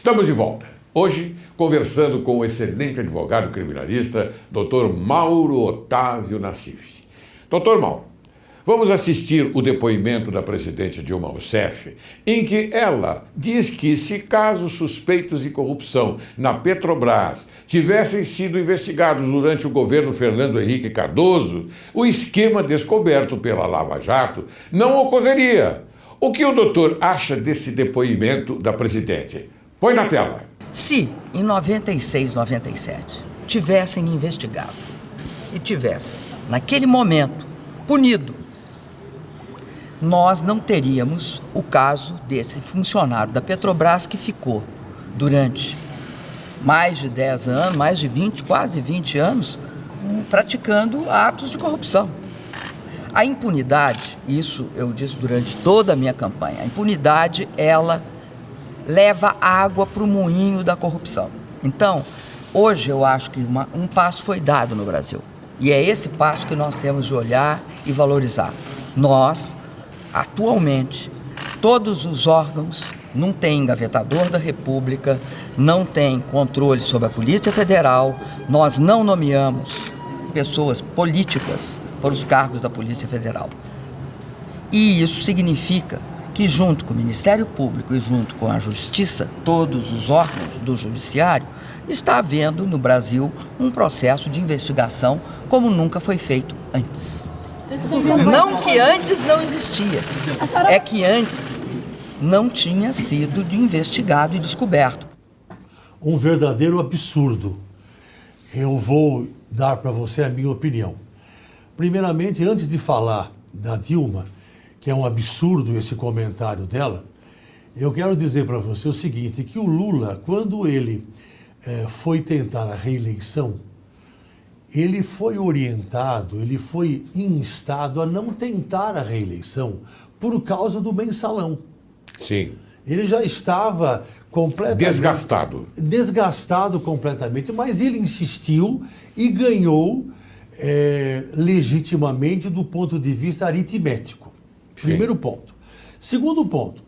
Estamos de volta. Hoje, conversando com o excelente advogado criminalista, Dr. Mauro Otávio Nassif. Dr. Mauro, vamos assistir o depoimento da presidente Dilma Rousseff, em que ela diz que se casos suspeitos de corrupção na Petrobras tivessem sido investigados durante o governo Fernando Henrique Cardoso, o esquema descoberto pela Lava Jato não ocorreria. O que o doutor acha desse depoimento da presidente? Põe na tela. Se em 96, 97 tivessem investigado e tivessem, naquele momento, punido, nós não teríamos o caso desse funcionário da Petrobras que ficou durante mais de 10 anos, mais de 20, quase 20 anos, praticando atos de corrupção. A impunidade, isso eu disse durante toda a minha campanha, a impunidade, ela leva água para o moinho da corrupção. Então, hoje eu acho que um passo foi dado no Brasil. E é esse passo que nós temos de olhar e valorizar. Nós, atualmente, todos os órgãos não têm engavetador da República, não têm controle sobre a Polícia Federal, nós não nomeamos pessoas políticas para os cargos da Polícia Federal. E isso significa que junto com o Ministério Público e junto com a Justiça, todos os órgãos do Judiciário, está havendo no Brasil um processo de investigação como nunca foi feito antes. Não que antes não existia, é que antes não tinha sido investigado e descoberto. Um verdadeiro absurdo. Eu vou dar para você a minha opinião. Primeiramente, antes de falar da Dilma, que é um absurdo esse comentário dela, eu quero dizer para você o seguinte, que o Lula, quando ele foi tentar a reeleição, ele foi orientado, ele foi instado a não tentar a reeleição por causa do mensalão. Sim. Ele já estava completamente... Desgastado completamente, mas ele insistiu e ganhou legitimamente do ponto de vista aritmético. Primeiro ponto. Segundo ponto,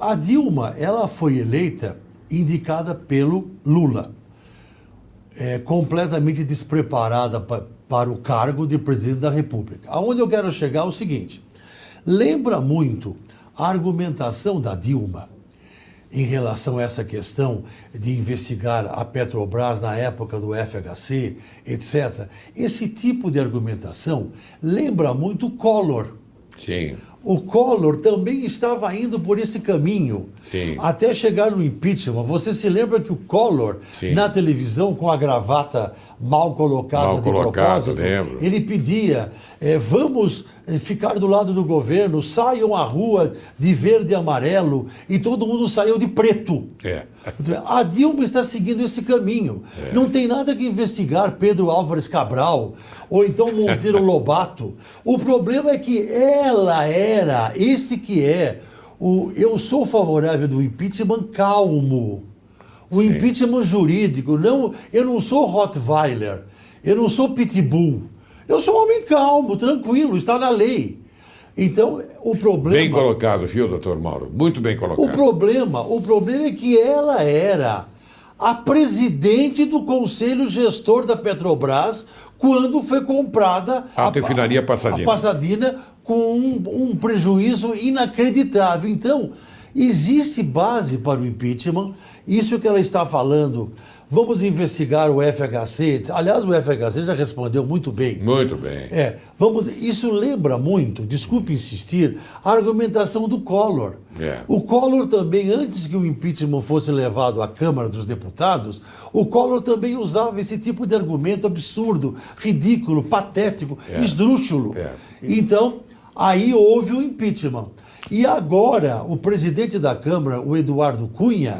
a Dilma, ela foi eleita, indicada pelo Lula, completamente despreparada para o cargo de presidente da República. Aonde eu quero chegar é o seguinte, lembra muito a argumentação da Dilma em relação a essa questão de investigar a Petrobras na época do FHC, etc. Esse tipo de argumentação lembra muito o Collor. Sim. O Collor também estava indo por esse caminho, sim, até chegar no impeachment. Você se lembra que o Collor, sim, na televisão, com a gravata mal colocada de propósito, lembro, ele pedia, vamos ficar do lado do governo, saiam à rua de verde e amarelo, e todo mundo saiu de preto. A Dilma está seguindo esse caminho. Não tem nada que investigar Pedro Álvares Cabral, ou então Monteiro Lobato. O problema é que ela era, eu sou favorável do impeachment calmo, o impeachment jurídico, eu não sou Rottweiler, eu não sou Pitbull, eu sou um homem calmo, tranquilo, está na lei. Então, o problema... Bem colocado, viu, doutor Mauro? Muito bem colocado. O problema é que ela era a presidente do Conselho Gestor da Petrobras quando foi comprada a refinaria Pasadena. A Pasadena com um prejuízo inacreditável. Então, existe base para o impeachment, isso que ela está falando. Vamos investigar o FHC. Aliás, o FHC já respondeu muito bem. Muito bem. Isso lembra muito, desculpe insistir, a argumentação do Collor. O Collor também, antes que o impeachment fosse levado à Câmara dos Deputados, o Collor também usava esse tipo de argumento absurdo, ridículo, patético, esdrúxulo. Então, aí houve o impeachment. E agora, o presidente da Câmara, o Eduardo Cunha,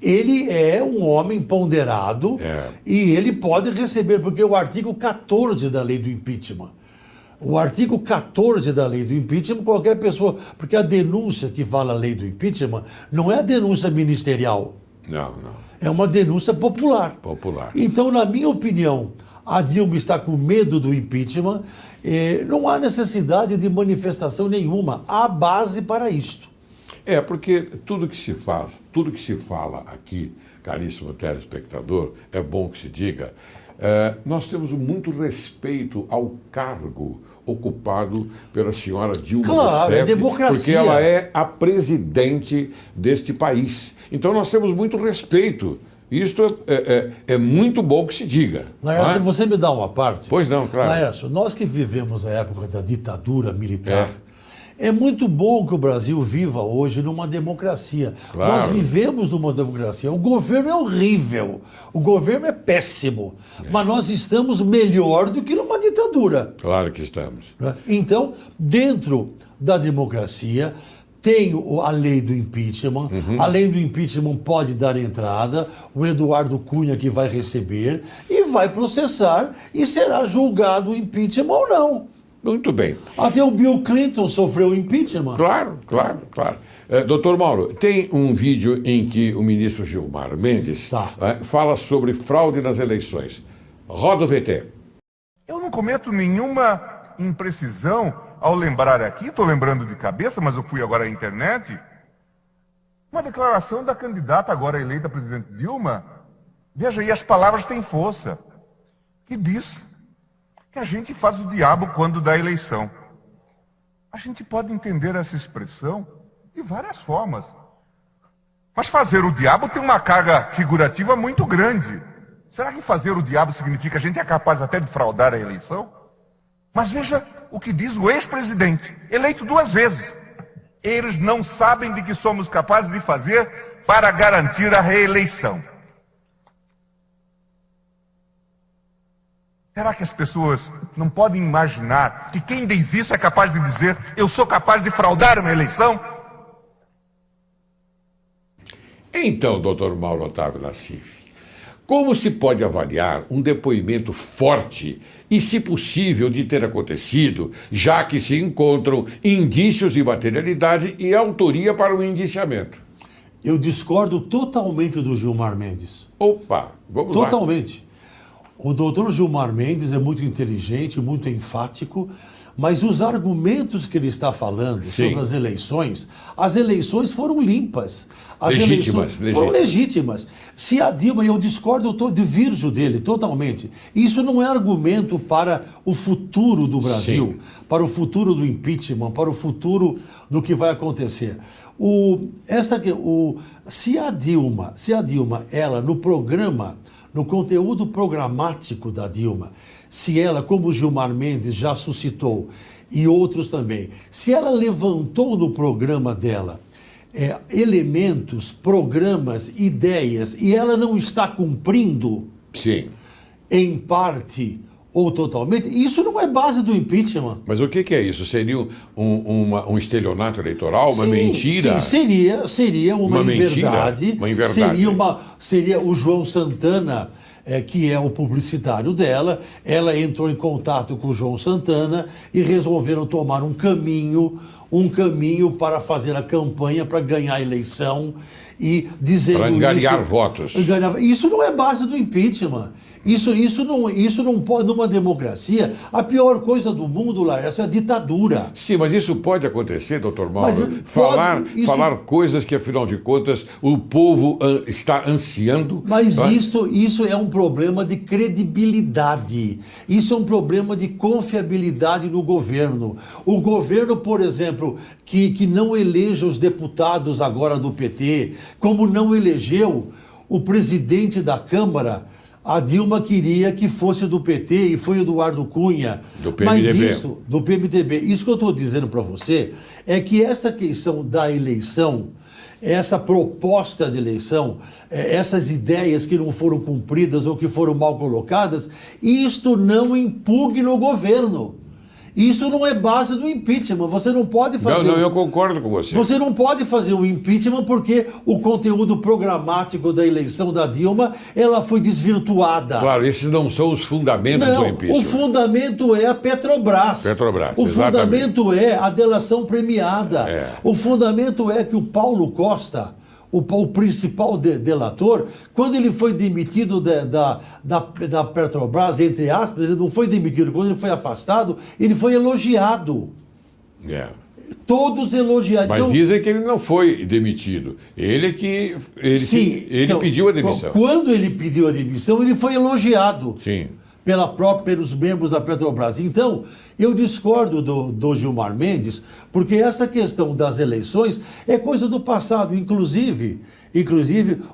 ele é um homem ponderado e ele pode receber, porque o artigo 14 da lei do impeachment. O artigo 14 da lei do impeachment, qualquer pessoa... Porque a denúncia que fala a lei do impeachment não é a denúncia ministerial. Não. É uma denúncia popular. Então, na minha opinião, a Dilma está com medo do impeachment. Não há necessidade de manifestação nenhuma. Há base para isto. É, porque tudo que se faz, tudo que se fala aqui, caríssimo telespectador, é bom que se diga, nós temos muito respeito ao cargo ocupado pela senhora Dilma Claro, Rousseff, é democracia. porque ela é a presidente deste país. Então nós temos muito respeito. Isto é muito bom que se diga. Laércio, você me dá uma parte? Pois não, claro. Laércio, nós que vivemos a época da ditadura militar, é muito bom que o Brasil viva hoje numa democracia. Claro. Nós vivemos numa democracia. O governo é horrível, o governo é péssimo, mas nós estamos melhor do que numa ditadura. Claro que estamos. Então, dentro da democracia, tem a lei do impeachment. A lei do impeachment pode dar entrada, o Eduardo Cunha que vai receber e vai processar e será julgado o impeachment ou não. Muito bem. Até o Bill Clinton sofreu impeachment. Claro. Doutor Mauro, tem um vídeo em que o ministro Gilmar Mendes fala sobre fraude nas eleições. Roda o VT. Eu não cometo nenhuma imprecisão ao lembrar aqui, estou lembrando de cabeça, mas eu fui agora à internet, uma declaração da candidata agora eleita presidente Dilma. Veja, e as palavras têm força, que diz que a gente faz o diabo quando dá eleição. A gente pode entender essa expressão de várias formas. Mas fazer o diabo tem uma carga figurativa muito grande. Será que fazer o diabo significa que a gente é capaz até de fraudar a eleição? Mas veja o que diz o ex-presidente, eleito 2 vezes. Eles não sabem de que somos capazes de fazer para garantir a reeleição. Será que as pessoas não podem imaginar que quem diz isso é capaz de dizer eu sou capaz de fraudar uma eleição? Então, doutor Mauro Otávio Nassif, como se pode avaliar um depoimento forte e, se possível, de ter acontecido, já que se encontram indícios de materialidade e autoria para o indiciamento? Eu discordo totalmente do Gilmar Mendes. Opa, vamos lá. Totalmente. O doutor Gilmar Mendes é muito inteligente, muito enfático, mas os argumentos que ele está falando sobre as eleições foram limpas. Legítimas. Foram legítimas. Se a Dilma, eu discordo, eu divirjo dele totalmente. Isso não é argumento para o futuro do Brasil, para o futuro do impeachment, para o futuro do que vai acontecer. Se a Dilma, ela no programa, no conteúdo programático da Dilma, se ela, como o Gilmar Mendes já suscitou, e outros também, se ela levantou no programa dela elementos, programas, ideias, e ela não está cumprindo, em parte ou totalmente, isso não é base do impeachment. Mas o que é isso? Seria um estelionato eleitoral? Uma mentira? Sim, seria uma inverdade. Uma inverdade. Seria o João Santana, que é o publicitário dela. Ela entrou em contato com o João Santana e resolveram tomar um caminho para fazer a campanha, para ganhar a eleição e dizendo para angariar votos. Isso não é base do impeachment. Isso não pode, numa democracia, a pior coisa do mundo, Laércio, é a ditadura. Sim, mas isso pode acontecer, doutor Mauro? Falar coisas que, afinal de contas, o povo está ansiando. Mas isso é um problema de credibilidade. Isso é um problema de confiabilidade no governo. O governo, por exemplo, que não eleja os deputados agora do PT, como não elegeu o presidente da Câmara. A Dilma queria que fosse do PT e foi o Eduardo Cunha. Do PMDB. Mas do PMDB. Isso que eu estou dizendo para você é que essa questão da eleição, essa proposta de eleição, essas ideias que não foram cumpridas ou que foram mal colocadas, isto não impugna o governo. Isso não é base do impeachment. Você não pode fazer... Não, eu concordo com você. Você não pode fazer o impeachment porque o conteúdo programático da eleição da Dilma, ela foi desvirtuada. Claro, esses não são os fundamentos do impeachment. O fundamento é a Petrobras. O fundamento é a delação premiada. O fundamento é que o Paulo Costa, o principal delator, quando ele foi demitido da Petrobras, entre aspas, ele não foi demitido, quando ele foi afastado, ele foi elogiado. Todos elogiaram. Mas então, dizem que ele não foi demitido. Ele é que ele então, pediu a demissão. Quando ele pediu a demissão, ele foi elogiado. Sim. Pelos membros da Petrobras. Então, eu discordo do Gilmar Mendes, porque essa questão das eleições é coisa do passado. Inclusive,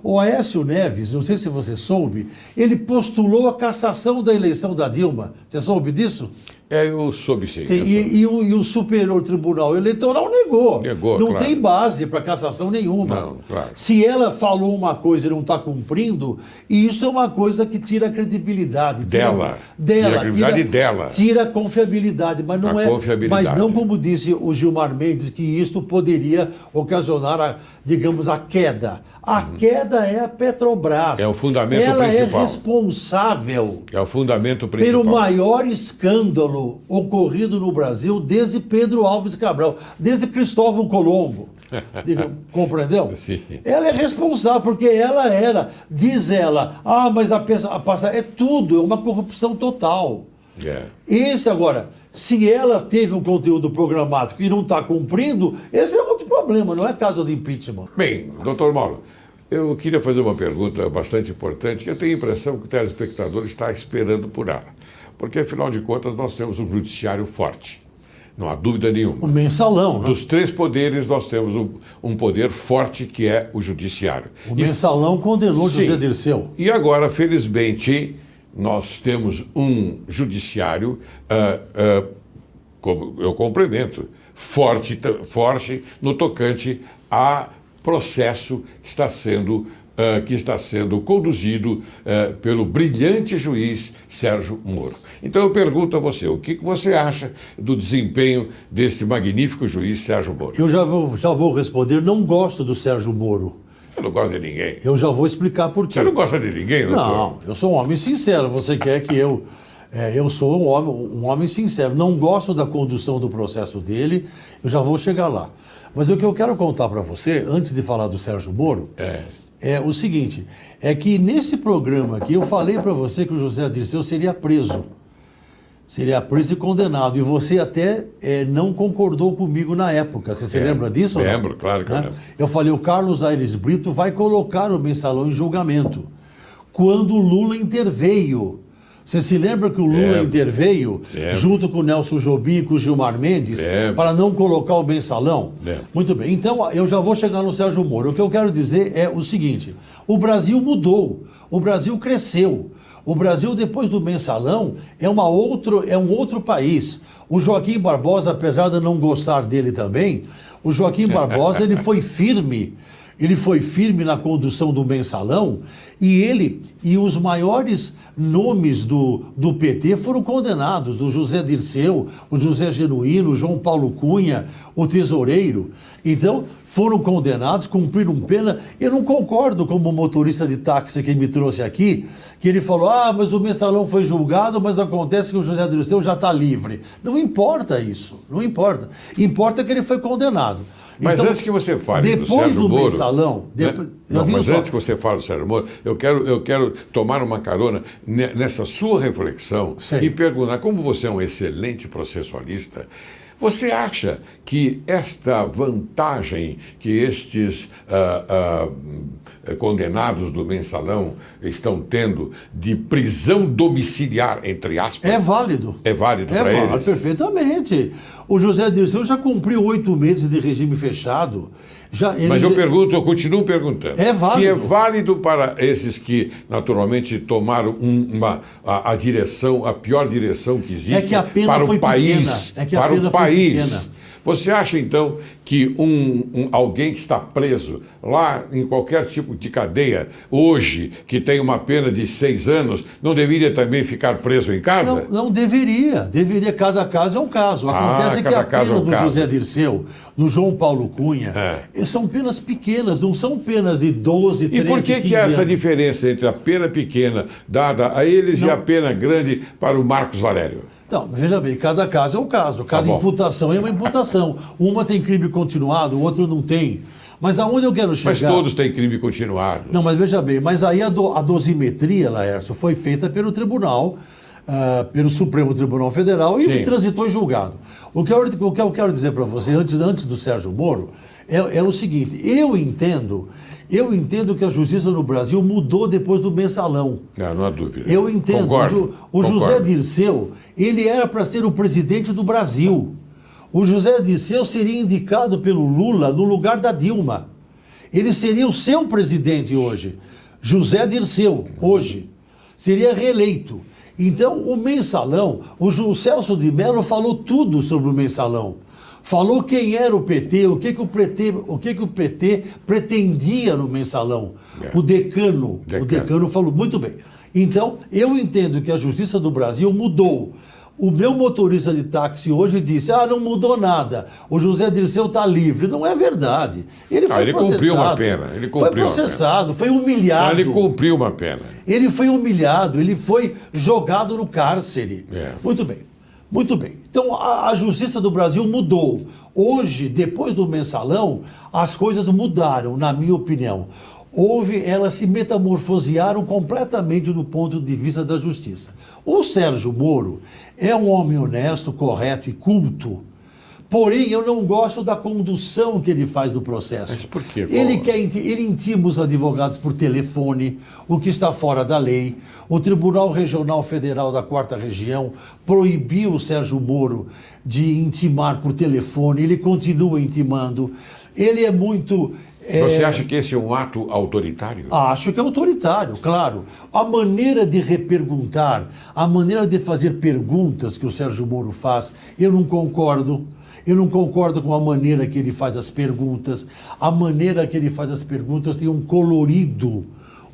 o Aécio Neves, não sei se você soube, ele postulou a cassação da eleição da Dilma. Você soube disso? Eu soube sim. E o Superior Tribunal Eleitoral negou. Não claro. tem base para cassação nenhuma. Não, claro. Se ela falou uma coisa e não está cumprindo, isso é uma coisa que tira a credibilidade. Tira a credibilidade dela. Tira a confiabilidade. Mas não confiabilidade. Mas não como disse o Gilmar Mendes, que isto poderia ocasionar, digamos, a queda. A queda é a Petrobras. É o fundamento ela principal. Ela é responsável. É o fundamento principal. Pelo maior escândalo ocorrido no Brasil desde Pedro Álvares Cabral, desde Cristóvão Colombo. Compreendeu? Sim. Ela é responsável, porque ela era, diz ela, mas a passagem é tudo, é uma corrupção total. Esse agora, se ela teve um conteúdo programático e não está cumprindo, esse é outro problema, não é caso de impeachment. Bem, doutor Mauro, eu queria fazer uma pergunta bastante importante, que eu tenho a impressão que o telespectador está esperando por ela. Porque, afinal de contas, nós temos um judiciário forte. Não há dúvida nenhuma. O mensalão, né? Dos 3 poderes, nós temos um poder forte, que é o judiciário. O mensalão condenou José Dirceu. E agora, felizmente, nós temos um judiciário, como eu complemento, forte no tocante a processo que está sendo conduzido pelo brilhante juiz Sérgio Moro. Então eu pergunto a você, o que você acha do desempenho desse magnífico juiz Sérgio Moro? Eu já vou responder, não gosto do Sérgio Moro. Eu não gosto de ninguém. Eu já vou explicar por quê. Você não gosta de ninguém, doutor? Não, eu sou um homem sincero. Você quer que eu sou um homem sincero. Não gosto da condução do processo dele, eu já vou chegar lá. Mas o que eu quero contar para você, antes de falar do Sérgio Moro, é o seguinte, é que nesse programa aqui eu falei para você que o José Dirceu seria preso. Seria preso e condenado. E você até não concordou comigo na época. Você se lembra disso? Lembro, claro que eu lembro. Eu falei, o Carlos Aires Brito vai colocar o mensalão em julgamento. Quando o Lula interveio. Você se lembra que o Lula interveio junto com o Nelson Jobim e com o Gilmar Mendes para não colocar o mensalão? Muito bem. Então, eu já vou chegar no Sérgio Moro. O que eu quero dizer é o seguinte, o Brasil mudou, o Brasil cresceu. O Brasil, depois do mensalão, é um outro país. O Joaquim Barbosa, apesar de eu não gostar dele também, o Joaquim Barbosa ele foi firme na condução do mensalão e os maiores nomes do PT foram condenados, o José Dirceu, o José Genuíno, o João Paulo Cunha, o tesoureiro. Então, foram condenados, cumpriram pena. Eu não concordo com o motorista de táxi que me trouxe aqui, que ele falou, mas o mensalão foi julgado, mas acontece que o José Dirceu já está livre. Não importa isso, não importa. Importa que ele foi condenado. Mas então, antes que você fale do Sérgio Moro... Mensalão, mas antes que você fale do Sérgio Moro, eu quero tomar uma carona nessa sua reflexão e perguntar, como você é um excelente processualista, você acha que esta vantagem que estes condenados do mensalão estão tendo de prisão domiciliar, entre aspas... É válido. É válido para eles? Perfeitamente. O José Dirceu já cumpriu 8 meses de regime fechado. Mas eu continuo perguntando. É válido. Se é válido para esses que, naturalmente, tomaram a pior direção que existe para o país. Para o país. Você acha, então, que alguém que está preso lá em qualquer tipo de cadeia, hoje, que tem uma pena de 6 anos, não deveria também ficar preso em casa? Não deveria. Deveria. Cada caso é um caso. Acontece que a pena do José Dirceu, do João Paulo Cunha, são penas pequenas, não são penas de 12, 13, 15 anos. E por que há essa diferença entre a pena pequena dada a eles e a pena grande para o Marcos Valério? Então, veja bem, cada caso é um caso, cada imputação é uma imputação. Uma tem crime continuado, o outro não tem. Mas aonde eu quero chegar... Mas todos têm crime continuado. Não, mas veja bem, mas aí a dosimetria, Laércio, foi feita pelo tribunal pelo Supremo Tribunal Federal e Sim. transitou em julgado. O que eu quero dizer para você, antes do Sérgio Moro, é o seguinte: eu entendo que a justiça no Brasil mudou depois do mensalão. Não há dúvida. Eu entendo. Concordo, O José concordo. Dirceu, ele era para ser o presidente do Brasil. O José Dirceu seria indicado pelo Lula no lugar da Dilma. Ele seria o seu presidente hoje. José Dirceu, hoje, seria reeleito. Então, o mensalão, o Celso de Mello falou tudo sobre o mensalão. Falou quem era o PT, o que o PT pretendia no mensalão. O decano falou muito bem. Então, eu entendo que a justiça do Brasil mudou. O meu motorista de táxi hoje disse: não mudou nada, o José Dirceu está livre. Não é verdade. Ele foi processado. Cumpriu uma pena. Foi processado, foi humilhado. Ele cumpriu uma pena. Ele foi humilhado, ele foi jogado no cárcere. Muito bem, muito bem. Então, a justiça do Brasil mudou. Hoje, depois do mensalão, as coisas mudaram, na minha opinião. Elas se metamorfosearam completamente do ponto de vista da justiça. O Sérgio Moro é um homem honesto, correto e culto. Porém, eu não gosto da condução que ele faz do processo. Mas por quê? Ele intima os advogados por telefone, o que está fora da lei. O Tribunal Regional Federal da 4ª Região proibiu o Sérgio Moro de intimar por telefone. Ele continua intimando. Ele é muito... Você acha que esse é um ato autoritário? Acho que é autoritário, claro. A maneira de reperguntar, a maneira de fazer perguntas que o Sérgio Moro faz, eu não concordo. Eu não concordo com a maneira que ele faz as perguntas. A maneira que ele faz as perguntas tem um colorido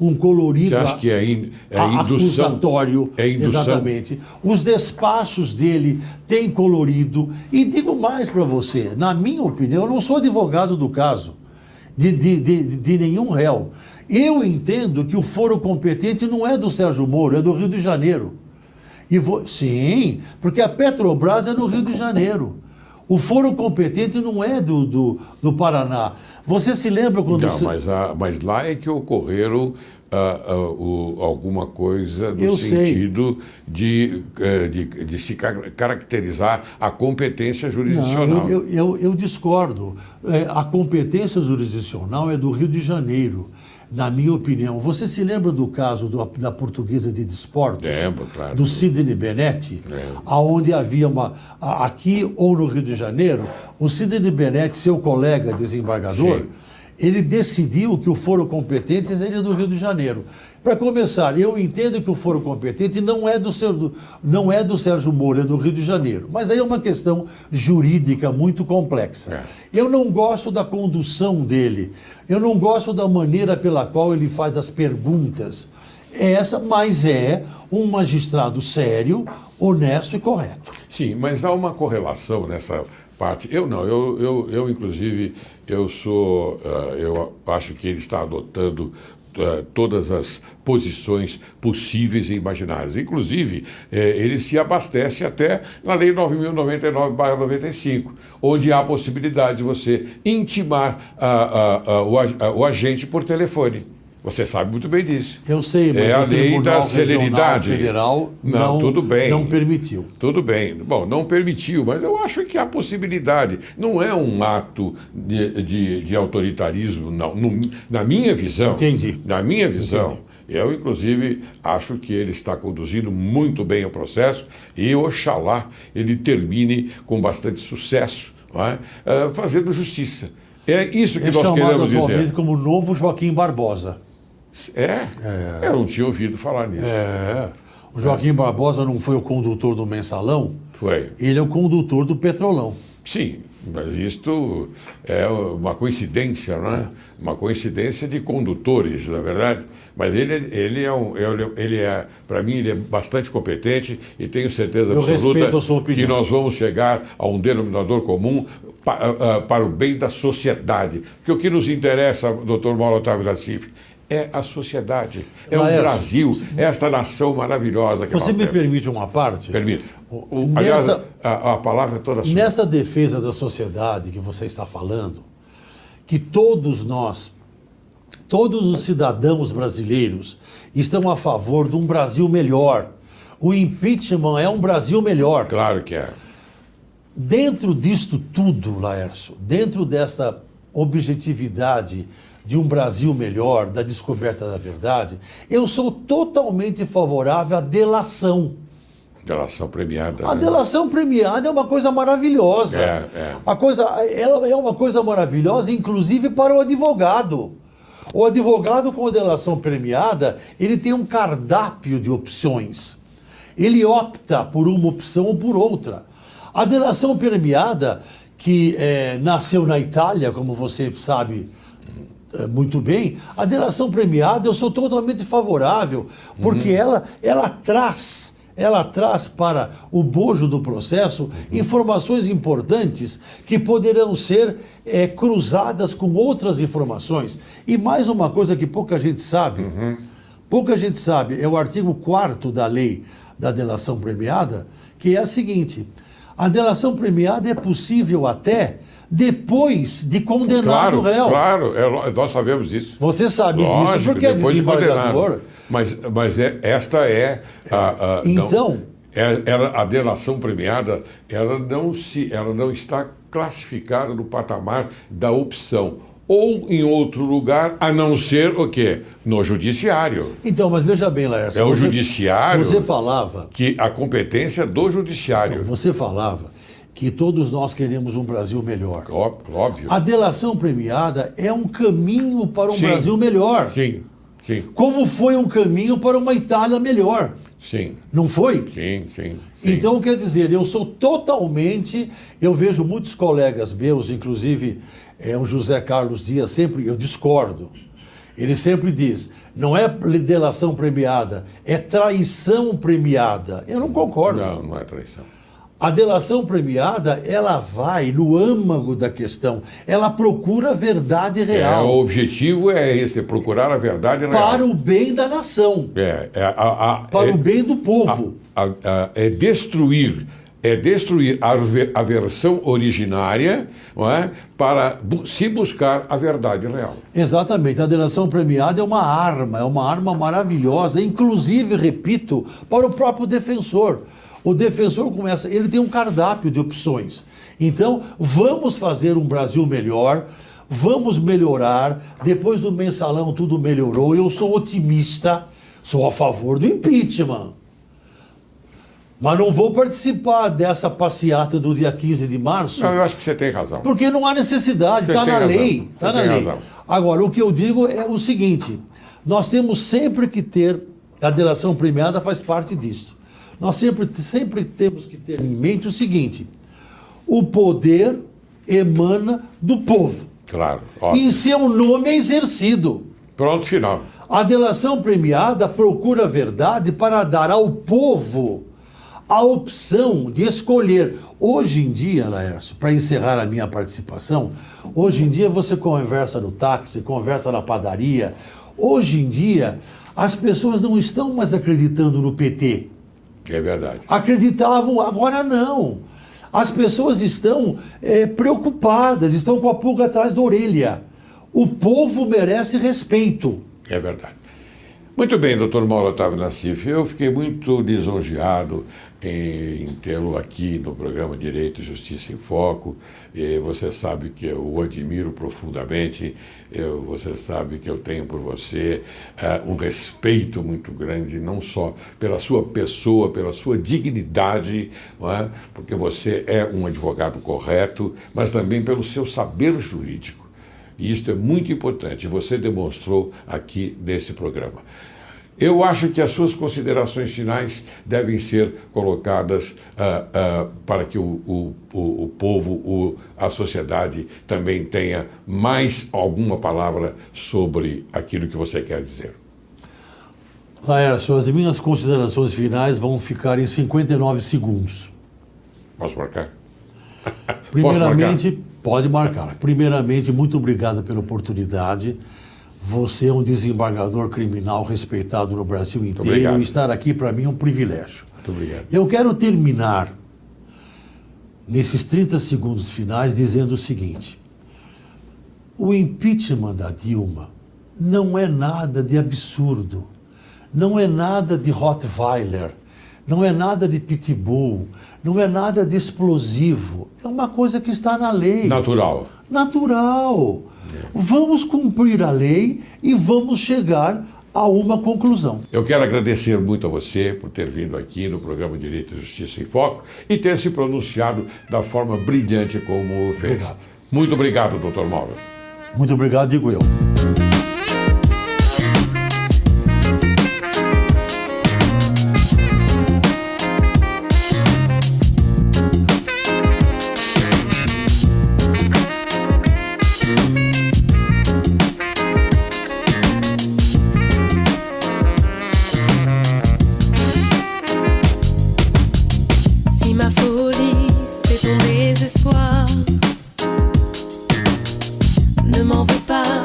Você acha que é indução? Acusatório. É indução? Exatamente. Os despachos dele têm colorido. E digo mais para você, na minha opinião, eu não sou advogado do caso. De nenhum réu. Eu entendo que o foro competente não é do Sérgio Moro, é do Rio de Janeiro. Sim, porque a Petrobras é no Rio de Janeiro. O foro competente não é do Paraná. Você se lembra quando... Não, mas lá é que ocorreram alguma coisa no Eu sentido de se caracterizar a competência jurisdicional. Não, eu discordo. A competência jurisdicional é do Rio de Janeiro, na minha opinião. Você se lembra do caso da Portuguesa de Desportos? Lembro, claro. Do Sidney Benetti? Onde havia aqui ou no Rio de Janeiro, o Sidney Benetti, seu colega desembargador, Sim. Ele decidiu que o foro competente seria do Rio de Janeiro. Para começar, eu entendo que o foro competente não é do Sérgio Moro, é do Rio de Janeiro. Mas aí é uma questão jurídica muito complexa. Eu não gosto da condução dele. Eu não gosto da maneira pela qual ele faz as perguntas. Mas é um magistrado sério, honesto e correto. Sim, mas há uma correlação nessa parte. Eu inclusive, eu acho que ele está adotando todas as posições possíveis e imaginárias. Inclusive, ele se abastece até na Lei 9.099/95, onde há a possibilidade de você intimar o agente por telefone. Você sabe muito bem disso. Eu sei, mas a o lei Tribunal da celeridade Federal tudo bem. Não permitiu. Tudo bem. Bom, não permitiu, mas eu acho que há possibilidade. Não é um ato de autoritarismo, não. Na minha visão. Entendi. Na minha visão. Entendi. Eu, inclusive, acho que ele está conduzindo muito bem o processo e, oxalá, ele termine com bastante sucesso, não é? Fazendo justiça. É isso que nós queremos dizer. Atualmente como o novo Joaquim Barbosa. Eu não tinha ouvido falar nisso. O Joaquim Barbosa não foi o condutor do Mensalão? Foi. Ele é o condutor do Petrolão. Sim, mas isto é uma coincidência, não é? Uma coincidência de condutores, na verdade. Mas ele para mim, ele é bastante competente e tenho certeza absoluta a sua opinião. que nós vamos chegar a um denominador comum para o bem da sociedade. Porque o que nos interessa, doutor Mauro Otávio Nassif, é a sociedade, é o Brasil, é esta nação maravilhosa que nós temos. Você me permite uma parte? Permite. Aliás, a palavra é toda sua. Nessa defesa da sociedade que você está falando, que todos nós, todos os cidadãos brasileiros estão a favor de um Brasil melhor, O impeachment é um Brasil melhor. Claro que é. Dentro disto tudo, Laércio, dentro dessa objetividade de um Brasil melhor, da descoberta da verdade, eu sou totalmente favorável à delação. Delação premiada. A delação premiada é uma coisa maravilhosa. Ela é uma coisa maravilhosa, inclusive para o advogado. O advogado com a delação premiada, ele tem um cardápio de opções. Ele opta por uma opção ou por outra. A delação premiada, que nasceu na Itália, como você sabe muito bem, a delação premiada eu sou totalmente favorável, porque ela traz para o bojo do processo informações importantes que poderão ser cruzadas com outras informações. E mais uma coisa que pouca gente sabe, é o artigo 4º da lei da delação premiada, que é a seguinte: a delação premiada é possível até depois de condenado o réu. Claro, nós sabemos disso. Você sabe disso porque é desembargador. Mas esta é a então, a delação premiada, ela não está classificada no patamar da opção. Ou em outro lugar, a não ser o quê? No judiciário. Então, mas veja bem, Laércio. É o judiciário. Você falava que a competência do judiciário. Você falava que todos nós queremos um Brasil melhor. Óbvio. A delação premiada é um caminho para um Brasil melhor. Sim. Como foi um caminho para uma Itália melhor. Sim. Não foi? Sim. Então, quer dizer, eu vejo muitos colegas meus, inclusive o José Carlos Dias, eu discordo. Ele sempre diz, não é delação premiada, é traição premiada. Eu não concordo. Não é traição. A delação premiada, ela vai no âmago da questão. Ela procura a verdade real. O objetivo é esse, procurar a verdade real. Para o bem da nação. Para o bem do povo. É destruir a versão originária, não é? Para se buscar a verdade real. Exatamente. A delação premiada é uma arma maravilhosa, inclusive, repito, para o próprio defensor. O defensor ele tem um cardápio de opções. Então, vamos fazer um Brasil melhor, vamos melhorar. Depois do mensalão tudo melhorou. Eu sou otimista, sou a favor do impeachment. Mas não vou participar dessa passeata do dia 15 de março. Não, eu acho que você tem razão. Porque não há necessidade, está na lei. Está na lei. Agora, o que eu digo é o seguinte: nós temos sempre que ter, a delação premiada faz parte disso. Nós sempre temos que ter em mente o seguinte: o poder emana do povo. Claro. Óbvio. Em seu nome é exercido. Pronto, final. A delação premiada procura a verdade para dar ao povo a opção de escolher. Hoje em dia, Laércio, para encerrar a minha participação, hoje em dia você conversa no táxi, conversa na padaria. Hoje em dia, as pessoas não estão mais acreditando no PT. É verdade. Acreditavam, agora não. As pessoas estão preocupadas, estão com a pulga atrás da orelha. O povo merece respeito. É verdade. Muito bem, doutor Mauro Otávio Nassif, eu fiquei muito lisonjeado em tê-lo aqui no programa Direito e Justiça em Foco. Você sabe que eu o admiro profundamente, você sabe que eu tenho por você um respeito muito grande, não só pela sua pessoa, pela sua dignidade, não é? Porque você é um advogado correto, mas também pelo seu saber jurídico. E isso é muito importante, você demonstrou aqui nesse programa. Eu acho que as suas considerações finais devem ser colocadas para que o povo, a sociedade também tenha mais alguma palavra sobre aquilo que você quer dizer. Laércio, as minhas considerações finais vão ficar em 59 segundos. Posso marcar? Primeiramente, pode marcar. Primeiramente, muito obrigado pela oportunidade. Você é um desembargador criminal respeitado no Brasil inteiro e estar aqui para mim é um privilégio. Muito obrigado. Eu quero terminar nesses 30 segundos finais dizendo o seguinte: o impeachment da Dilma não é nada de absurdo, não é nada de Rottweiler, não é nada de pitbull, não é nada de explosivo. É uma coisa que está na lei. Natural. Natural. Vamos cumprir a lei e vamos chegar a uma conclusão. Eu quero agradecer muito a você por ter vindo aqui no programa Direito e Justiça em Foco e ter se pronunciado da forma brilhante como fez. Obrigado. Muito obrigado, doutor Mauro. Muito obrigado, digo eu. Ne m'en veux pas,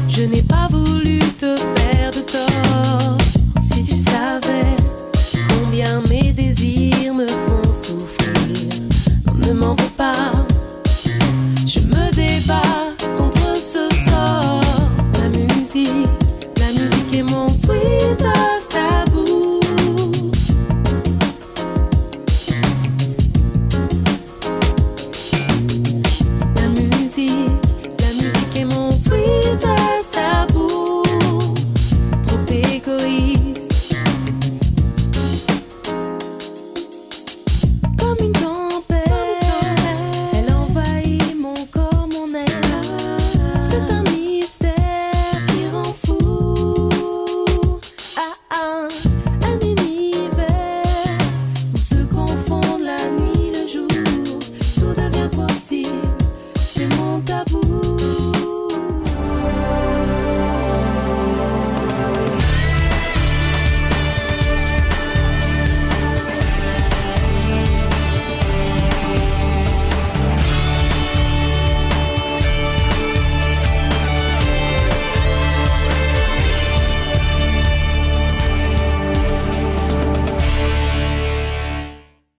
je n'ai pas voulu te faire de tort. Si tu savais combien mes désirs me font souffrir, ne m'en veux pas.